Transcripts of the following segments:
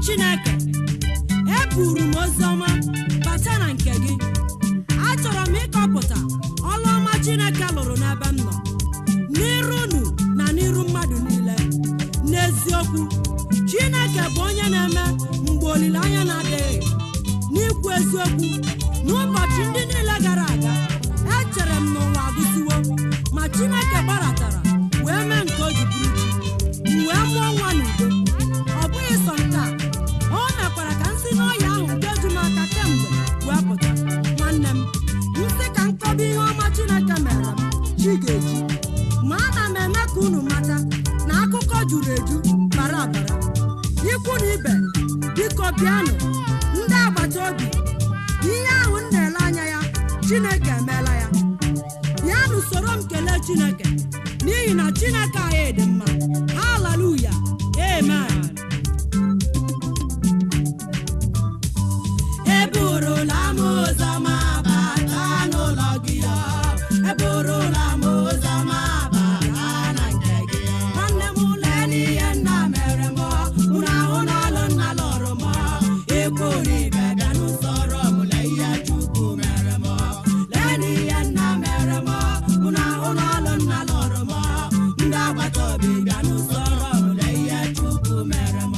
Chineke, eburu m oziọma bata na nke gị. Achọrọ m ịkọpụta ọlụ ọma Chineke lụrụ n'ebe m nọ, n'iru unu na n'iru mmadụ niile. N'eziokwu, Chineke bụ onye na-eme mgbe olileanya na-adịghị. N'ikwu eziokwu, n'ụbọchị ndị niile gara aga, echere m n'ụwa agụsiwo, ma Chineke gbaratara wee mee nke o ji bụrụ chi, m wee mụọ nwa n'udo. Ọ bụghị sọ nke a, o mekwara ka nsị n'ọhịa ahụ nke ju m aka kemgbe wee pụta. Nwanne m, nsị ka nkọba ihe ọma Chineke mere m chi ga-eji, ma ana m eme ka unu mata na akụkọ juru eju bara abara. Ikwu na ibe, biko bịanụ. Ndị agbata obi, ihe ahụ m na-ele anya ya, Chineke emeela ya. Bịanụ soro m kelee Chineke, n'ihi na Chineke anyị dị mma. Haleluya, amen. Eburula m oziọma bata n'ụlọ gị, eburula m oziọma bata na nke gị. Nwanne m, lee n'ihe nna mere m, unu ahụ n'ọlụ nna lụrụ m. Ikwu na ibe bịa n'usoro m, lee ihe Chukwu mere m. Lee n'ihe nna mere m, unu ahụ n'ọlụ nna lụrụ m. Ndị agbata obi bịa n'usoro m, lee ihe Chukwu mere m.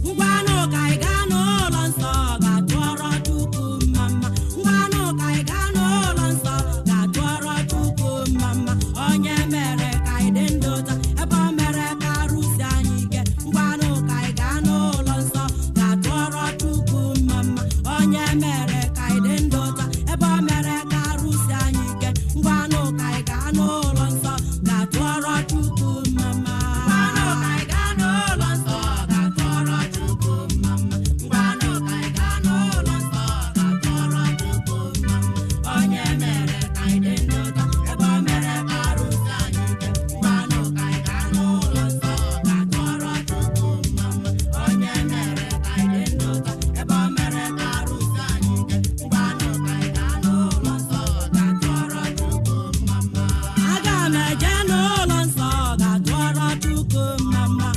Ngwanụ ka anyị gaa n'ụlọ nsọ ga-atụọrọ Chukwu mmamma. Ngwanụ ka anyị gaa n'ụlọ nsọ ga-atụọrọ Chukwu mmamma. Onye mere ka anyị dị ndụ taa, ebe o mere ka arụsi anyị ike. Ngwanụ ka anyị gaa n'ụlọ nsọ ga-atụọrọ Chukwu mmamma. Onye mere ka anyị dị ndụ taa, ebe o mere ka arụsi anyị ike. Ngwanụ ka anyị gaa n'ụlọ nsọ ga-atụọrọ Chukwu mmamma. Ngwanụ ka anyị gaa n'ụlọ nsọ ga-atụọrọ Chukwu mmamma. Ngwanụ ka anyị gaa n'ụlọ nsọ ga-atụọrọ Chukwu mmamma. Onye mere ka anyị dị ndụ taa, ebe o mere ka arụsi anyị ike. Ngwanụ ka anyị gaa n'ụlọ nsọ ga-atụọrọ Chukwu mmamma. Onye mere ka anyị dị ndụ taa, ebe o mere ka arụsi anyị ike. Ngwanụ ka anyị gaa n'ụlọ nsọ ga-atụọrọ Chukwu mmamma. Aga m eje n'ụlọ nsọ ga-atụọrọ Chukwu mmamma.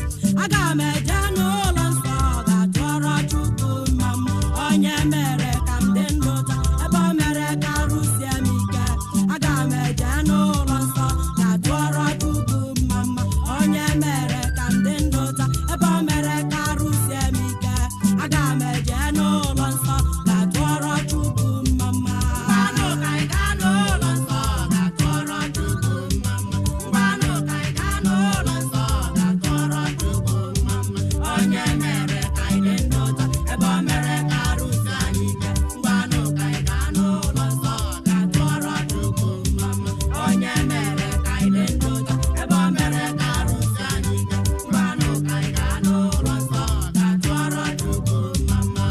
Aga m eje n'ụlọ nsọ ga-atụọrọ Chukwu mmamma. Onye mere ka m dị ndụ taa, ebe o mere ka arụsie m ike. Aga m eje n'ụlọ nsọ ga-atụọrọ Chukwu mmamma. Onye mere ka m dị ndụ taa, ebe o mere ka arụsie m ike. Aga m eje n'ụlọ nsọ ga-atụọrọ Chukwu mmamma. Ngwanụ ka anyị gaa n'ụlọ nsọ ga-atụọrọ Chukwu mmamma. Ngwanụ ka anyị gaa n'ụlọ nsọ ga-atụọrọ Chukwu mmamma. Onye mere ka anyị dị ndụ taa, ebe o mere ka arụsi anyị ike. Ngwanụ ka anyị gaa n'ụlọ nsọ ga-atụọrọ Chukwu mmamma. Onye mere ka anyị dị ndụ taa, ebe o mere ka arụsi anyị ike. Ngwanụ ka anyị gaa n'ụlọ nsọ ga-atụọrọ Chukwu mmamma.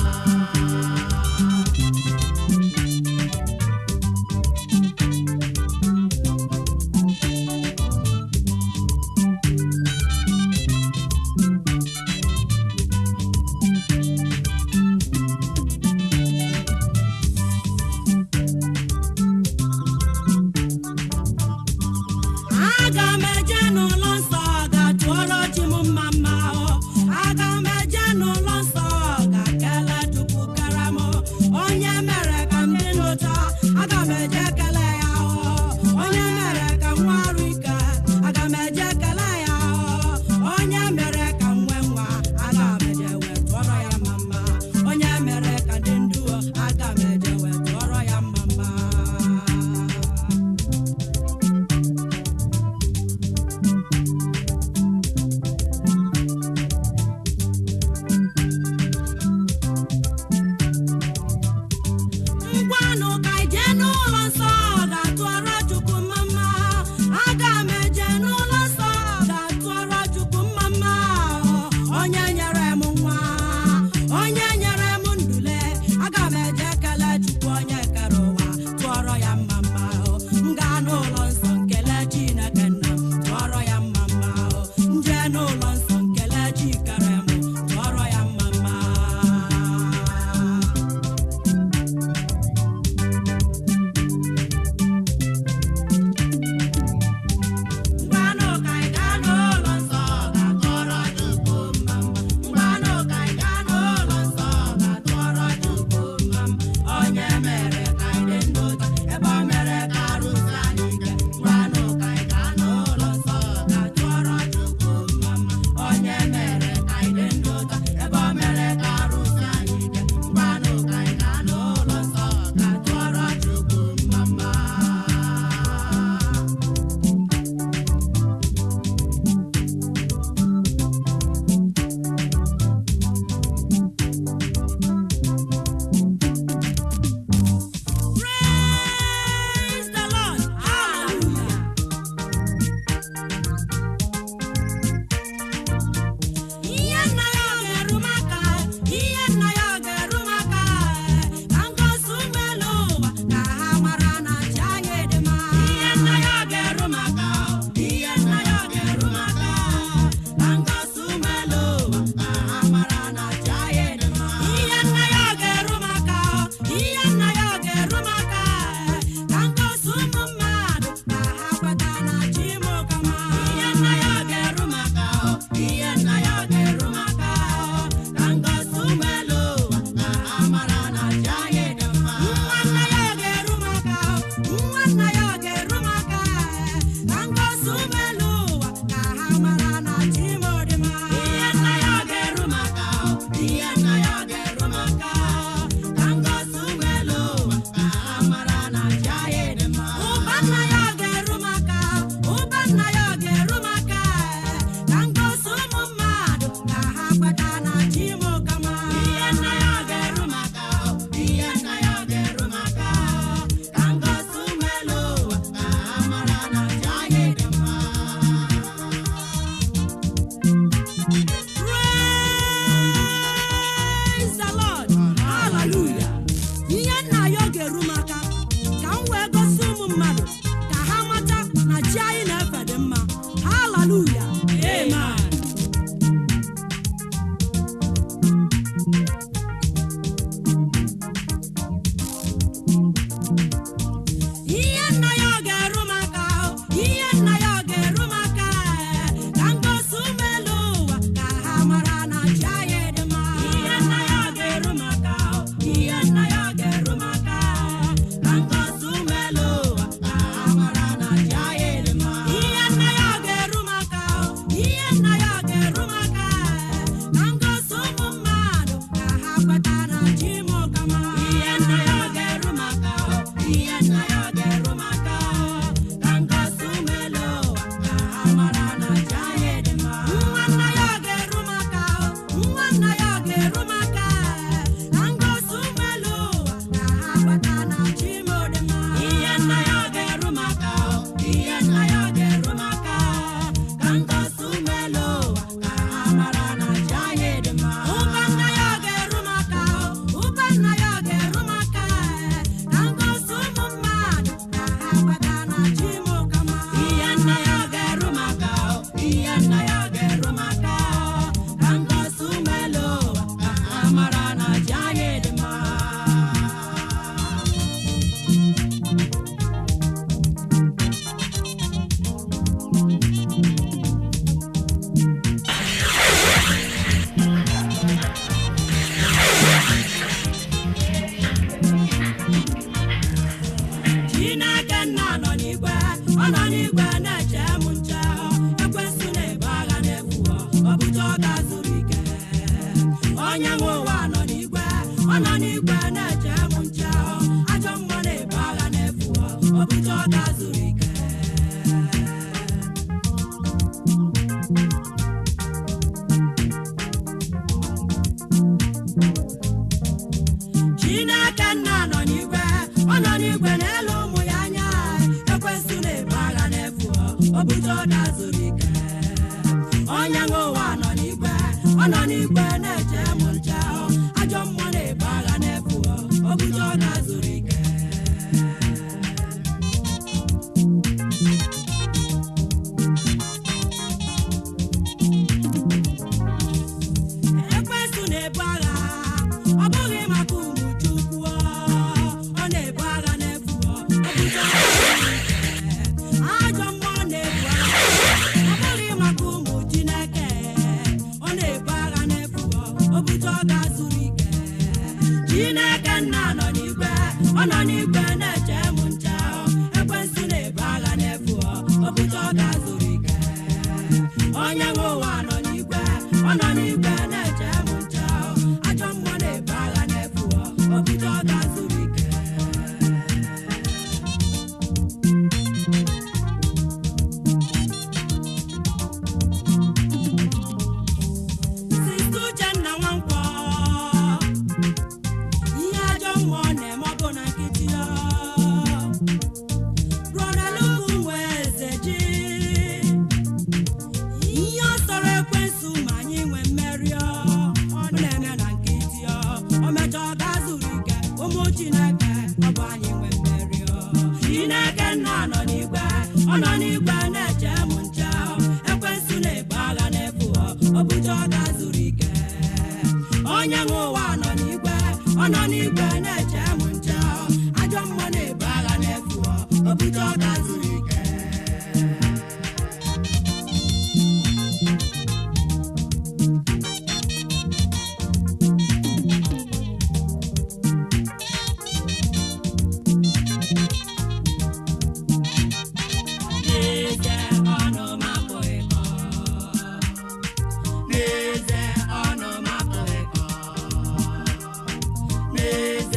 N'ezie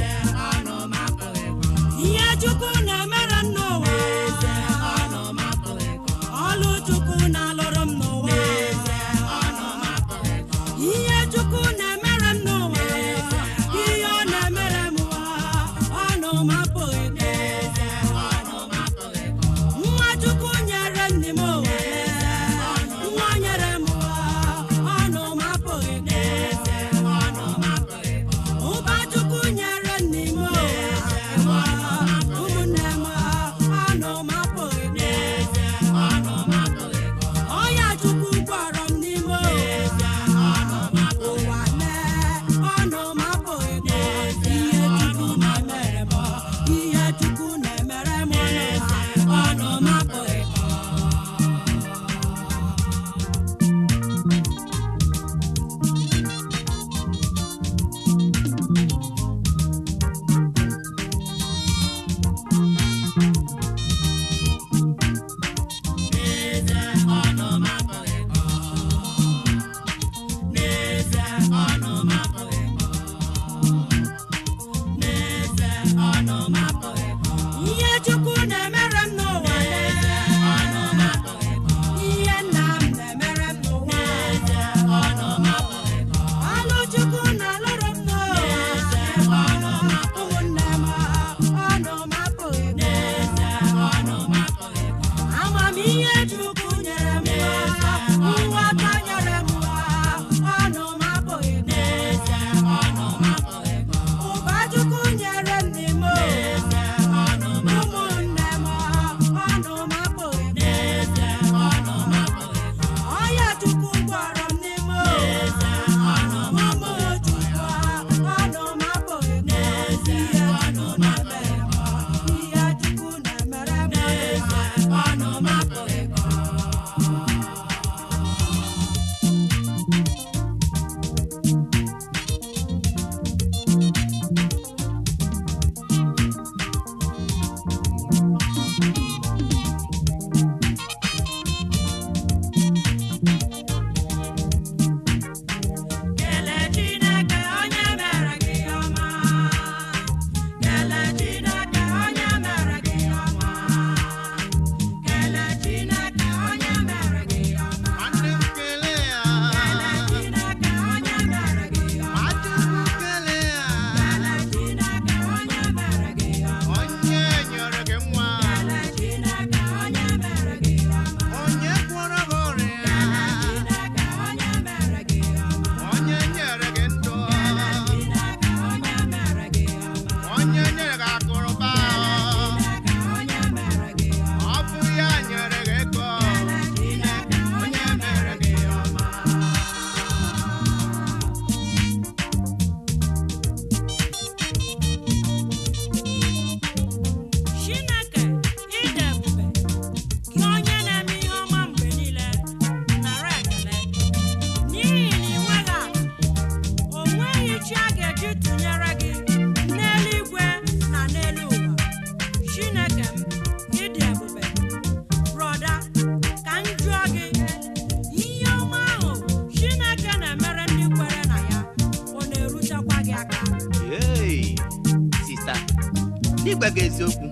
n'igwe gị eziokwu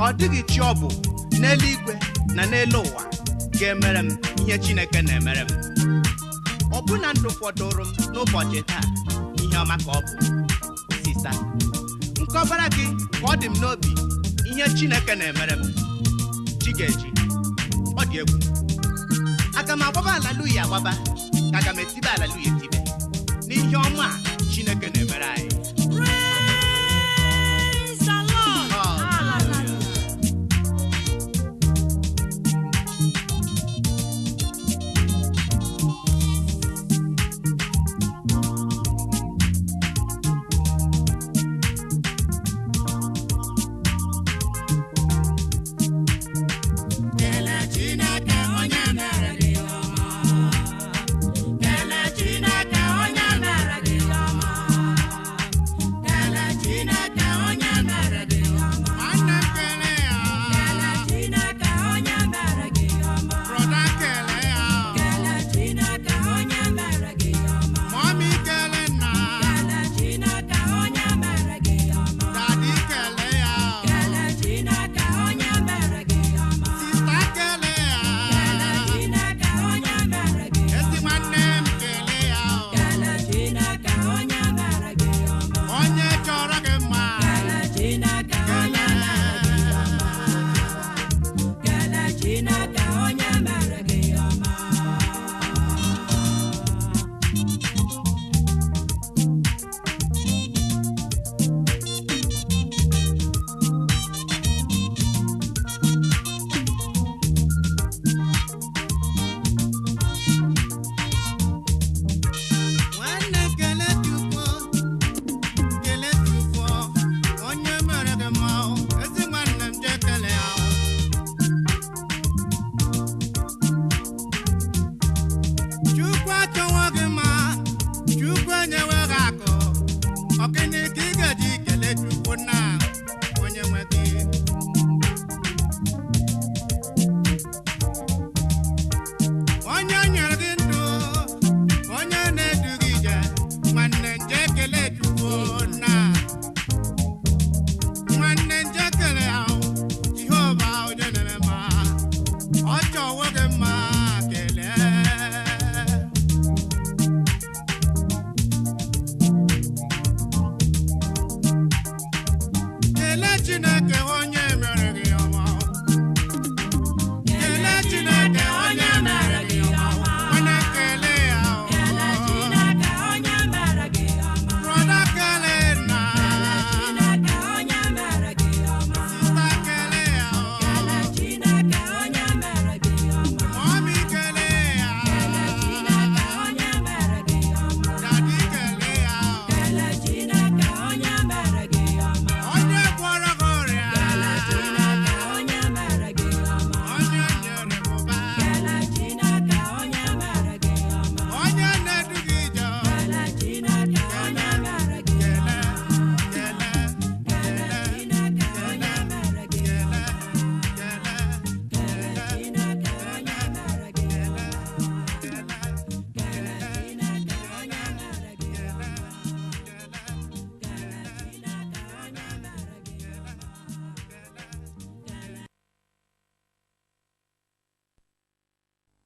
ọ dịghị chi ọ bụ n'eluigwe na n'elu ụwa ga-emere m ihe Chineke na-emere m. Ọ bụ na ndụ fọdụrụ m n'ụbọchị taa ihe ọma ka ọ bụ sista nkọbara gị ka ọ dị m n'obi ihe Chineke na-emere m. Chi ga-eji ọ dị egwu. Aga m agbaba alaluya agbaba ka aga m etibe alaluya etibe n'ihe ọma a Chineke na-emere anyị. Praise the Lord. Hallelujah.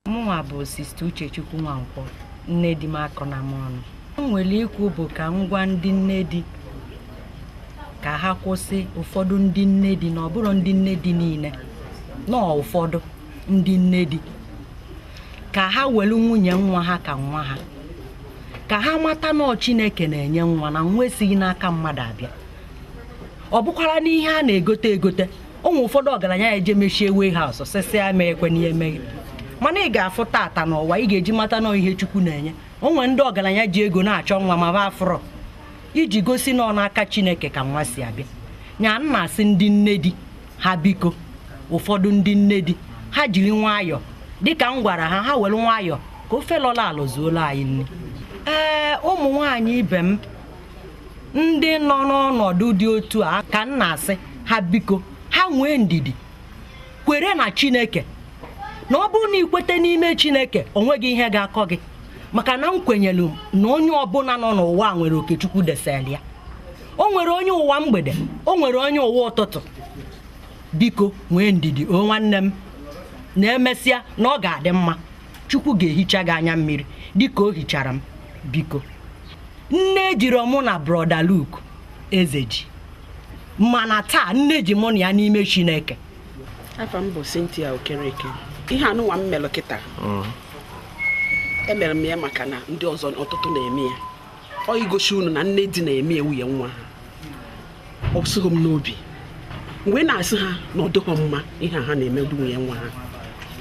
Mụnwa bụ Sis Uche Chukwu Nwankwo, nne di m akọ na m ọnụ. Nwere ikwu bụ ka ngwa ndị nne di ka ha kwụsị ụfọdụ ndị nne di na ọ bụrụ ndị nne di niile nọ ụfọdụ ndị nne di ka ha welu nwunye nwa ha ka nwa ha, ka ha mata na Chineke na-enye nwa na nwa esighị n'aka mmadụ abịa. Ọ bụkwara n'ihe a na-egote egote. Ụmụ ụfọdụ ọgaranya eje mechie warehouse sịsịa ma ekwe n'ihe meghe. Mana ị ga-afụ tata n'ụwa ị ga-eji mata na ihe Chukwu na-enye. Onwe ndị ọgaranya ji ego na-achọ nwa ma ba afụrọ iji gosi na ọ n'aka Chineke ka nwa si abịa. Nya nna asị ndị nne di ha biko, ụfọdụ ndị nne di ha jiri nwayọọ dịka m gwara ha, ha were nwayọọ ka ofe lọla alụzuola anyị nne. Ụmụ nwaanyị ibe m ndị nọ n'ọnọdụ dị otu a ka nna asị ha biko ha nwee ndidi, kwere na Chineke, na ọ bụrụ na ikwete n'ime Chineke onweghị ihe ga-akọ gị, maka na m kwenyelu na onye ọbụla nọ n'ụwa nwere oke Chukwu desel ya. o nwere onye ụwa mgbede, o nwere onye ụwa ụtụtụ. Biko nwee ndidi o nwanne m, na-emesịa na ọ ga-adị mma. Chukwu ga-ehicha gị anya mmiri dịka o hichara m. Biko nne jiri mụ na broda Luke eze ji, mana taa nne ji mụ na ya n'ime Chineke. Afa m bụ Cynthia Okereke. Ihe anụnwa m melụ kịta emere m ya maka na ndị ọzọ ọtụtụ na-eme ya. Ọ igosi unu na nne di na-eme nwunye nwa ha. Ọ sụghị m n'obi mgbe na-asị ha na ọ dịghị mma ihe ha na-eme nwunye nwa ha.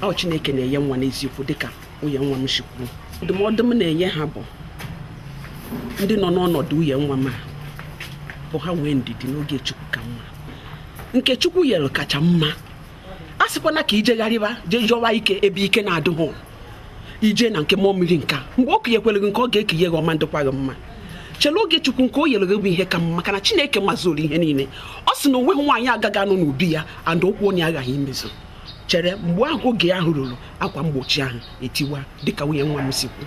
Ọ Chineke na-enye nwa n'eziokwu dịka nwunye nwa m shikwuru. Ndụmọdụ m na-enye ha bụ ndị nọ n'ọnọdụ nwunye nwa m bụ ha nwee ndidi n'oge Chukwu ka mma. Nke Chukwu yere kacha mma. A sịkwana ka ijegharịba jee jọwa ike ebe ike na-adịghị. Ije na nke mmụọ mmiri nka mgbe o kenyekwere gị nke ọ ga-ekenye gị ọma ndịkwa gị mma. Chele oge Chukwu nke o yere gị bụ ihe ka mma maka na Chineke mazuru ihe niile. Ọ sị na onwe nwaanyị agaghị anọ n'ubi ya and okwu onye agaghị imezu. Chere mgbe ahụ oge ahụ ruru akwa mgbochi ahụ etiwa dịka nwunye nwa m sikwu.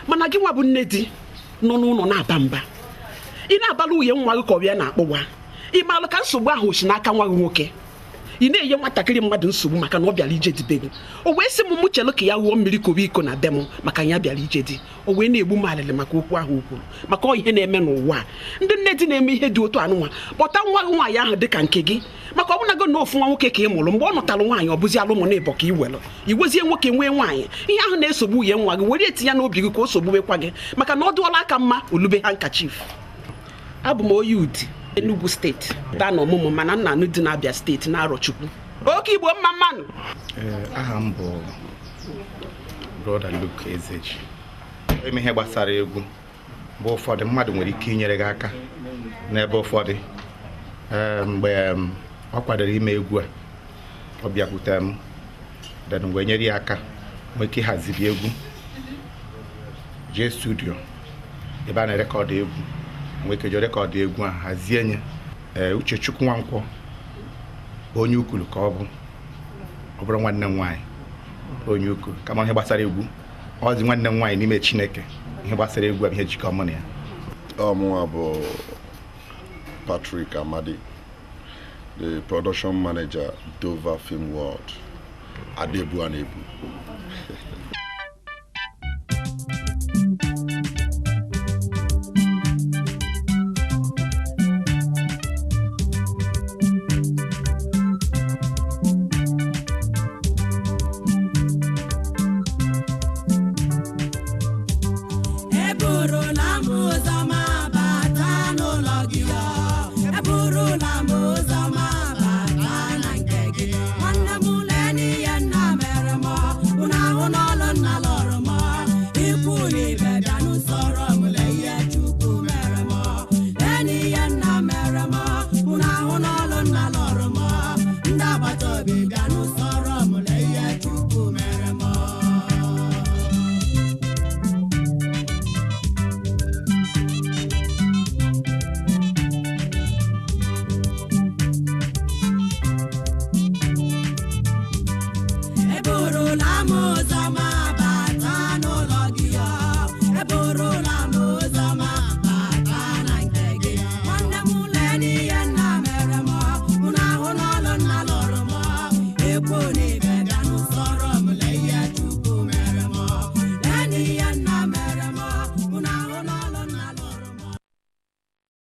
Mana gị nwa bụ nne di nọ n'ụlọ na-aba mba. Ị na-abalụ nwunye nwa gị ka ọ bịa na-akpọwa. Ị maalụ ka nsogbu ahụ si n'aka nwa gị nwoke. Ị na-enye nwatakịrị mmadụ nsogbu maka na ọ bịara ije dibe gị. O wee sị m chelu ka ya ghụọ mmiri kobe iko na be m maka ya bịara ije di. O wee na-egbu m alịlị maka okwu ahụ o kwuru maka ọ ihe na-eme n'ụwa. Ndị nne di na-eme ihe dị otu anụnwa kpọta nwa gị nwaanyị ahụ dịka nke gị maka ọ bụnago na ofu nwa nwoke ka ị mụrụ mgbe ọ nụtara nwaanyị ọ bụzi alụmụ na ịbọ ka ị welụ igwezie nwoke nwee nwaanyị. Ihe ahụ na-esogbu nwunye nwa gị were etinye n'obi gị ka o sogbubekwa gị maka na ọ dụọla aka mma olube handkerchief. Abụ m onye Udi Enugu steeti daa na ọmụmụ mana nna anụ dị n'Abịa steeti na Arọchukwu. Oke Igbo mma mmanụ. Aha m bụ broda Luke Ezeji. Ime ihe gbasara egwu bụ ụfọdụ mmadụ nwere ike inyere gị aka n'ebe ụfọdụ. Mgbe ọ kwadoro ime egwu a ọ bịakwute m then mgbe nyere ya aka nwee ike ịhaziri egwu jee studio ebe a na-erekọdụ egwu nwee ike jee rekọdụ egwu a hazie nye Uche Chukwu Nwankwo onye ukwu ka ọ bụrụ nwanne m nwaanyị onye ukwu kama ihe gbasara egwu ọ dị nwanne m nwaanyị n'ime Chineke. Ihe gbasara egwu a ihe jikọ mụ na ya. Ọmụnwa bụ Patrick Amadi, the production manager Dover Film World, Adebu Anebu.